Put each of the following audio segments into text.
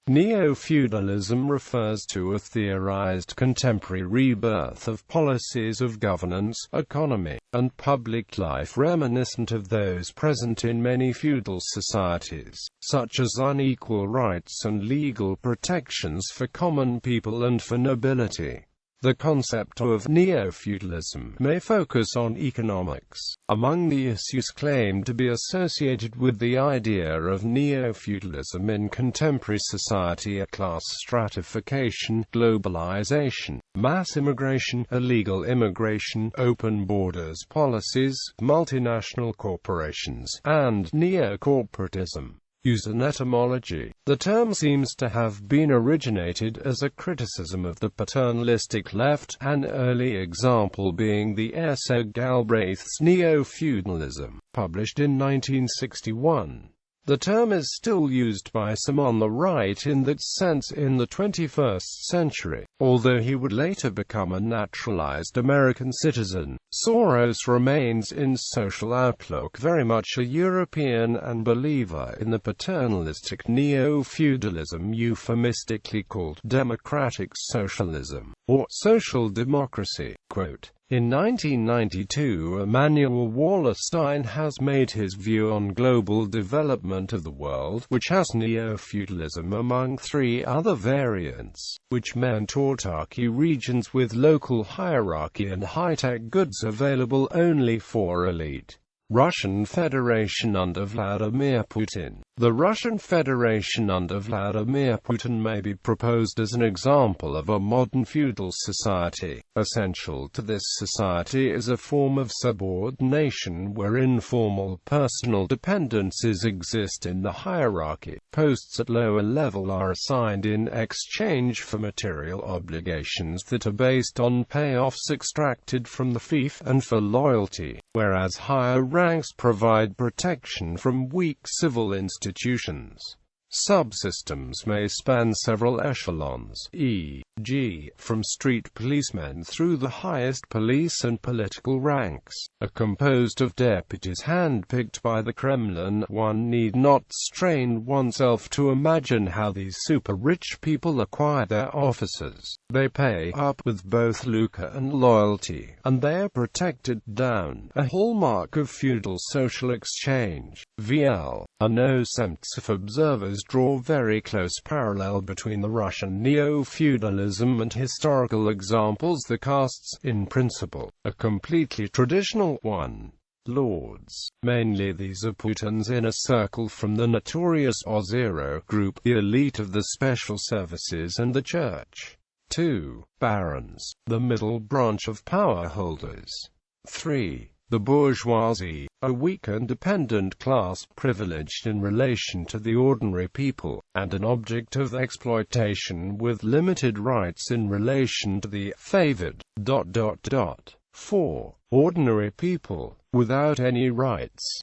Neo-feudalism refers to a theorized contemporary rebirth of policies of governance, economy, and public life reminiscent of those present in many feudal societies, such as unequal rights and legal protections for common people and for nobility. The concept of neo-feudalism may focus on economics. Among the issues claimed to be associated with the idea of neo-feudalism in contemporary society are class stratification, globalization, mass immigration, illegal immigration, open borders policies, multinational corporations, and neo-corporatism. Use and etymology. The term seems to have been originated as a criticism of the paternalistic left, an early example being the essay Galbraith's Neo-feudalism, published in 1961. The term is still used by some on the right in that sense in the 21st century. Although he would later become a naturalized American citizen, Soros remains in social outlook very much a European and believer in the paternalistic neo-feudalism euphemistically called democratic socialism, or social democracy. Quote, in 1992, Emanuel Wallerstein has made his view on global development of the world, which has neo-feudalism among three other variants, which meant autarky regions with local hierarchy and high-tech goods available only for elite. Russian Federation under Vladimir Putin. The Russian Federation under Vladimir Putin may be proposed as an example of a modern feudal society. Essential to this society is a form of subordination where informal personal dependencies exist in the hierarchy. Posts at lower level are assigned in exchange for material obligations that are based on payoffs extracted from the fief, and for loyalty, whereas higher ranks provide protection from weak civil institutions. Subsystems may span several echelons, e.g., from street policemen through the highest police and political ranks, are composed of deputies handpicked by the Kremlin. One need not strain oneself to imagine how these super-rich people acquire their offices. They pay up with both lucre and loyalty, and they are protected down, a hallmark of feudal social exchange. VL. A no sense of observers draw very close parallel between the Russian neo-feudalism and historical examples. The casts, in principle, a completely traditional one. Lords. Mainly these are Putin's inner circle from the notorious Ozero group, the elite of the special services and the church. 2. Barons. The middle branch of power holders. 3. The bourgeoisie, a weak and dependent class, privileged in relation to the ordinary people, and an object of exploitation with limited rights in relation to the favored. 4. Ordinary people, without any rights.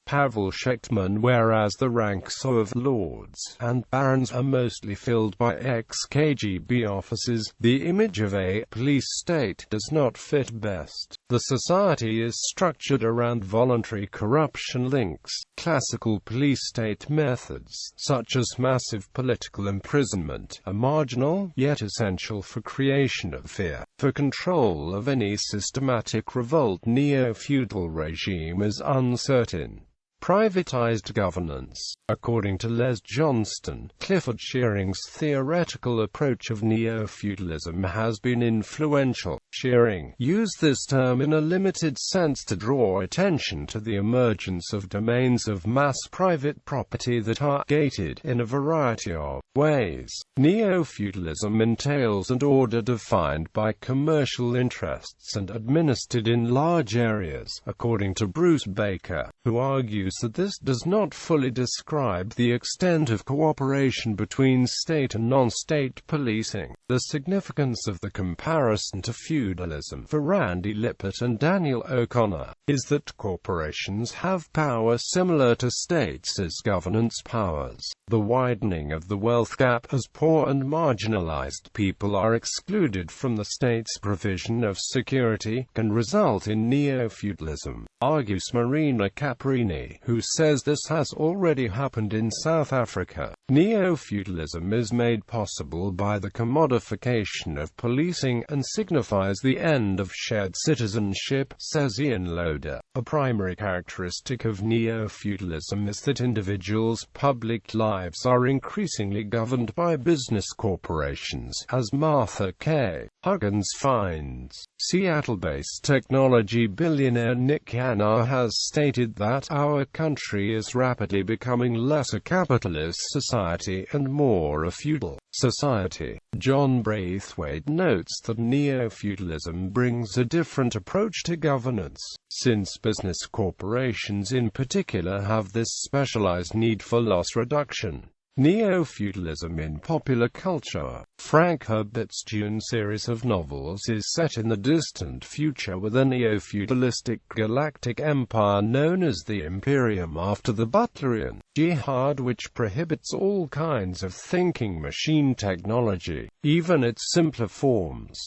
Pavel Shechtman. Whereas the ranks of lords and barons are mostly filled by ex-KGB officers, the image of a police state does not fit best. The society is structured around voluntary corruption links. Classical police state methods, such as massive political imprisonment, are marginal, yet essential for creation of fear. For control of any systematic revolt, neo-feudal regime is uncertain. Privatized governance. According to Les Johnston, Clifford Shearing's theoretical approach of neo-feudalism has been influential. Shearing used this term in a limited sense to draw attention to the emergence of domains of mass private property that are gated in a variety of ways. Neo-feudalism entails an order defined by commercial interests and administered in large areas, according to Bruce Baker, who argues that this does not fully describe the extent of cooperation between state and non-state policing. The significance of the comparison to feudalism for Randy Lippert and Daniel O'Connor is that corporations have power similar to states as governance powers. The widening of the wealth gap as poor and marginalized people are excluded from the state's provision of security can result in neo-feudalism, argues Marina Caprini. who says this has already happened in South Africa. Neo-feudalism is made possible by the commodification of policing, and signifies the end of shared citizenship, says Ian Loader. A primary characteristic of neo-feudalism is that individuals' public lives are increasingly governed by business corporations, as Martha K. Huggins finds. Seattle-based technology billionaire Nick Hanna has stated that our country is rapidly becoming less a capitalist society and more a feudal society. John Braithwaite notes that neo-feudalism brings a different approach to governance, since business corporations in particular have this specialized need for loss reduction. Neo-feudalism in popular culture. Frank Herbert's Dune series of novels is set in the distant future with a neo-feudalistic galactic empire known as the Imperium after the Butlerian Jihad, which prohibits all kinds of thinking machine technology, even its simpler forms.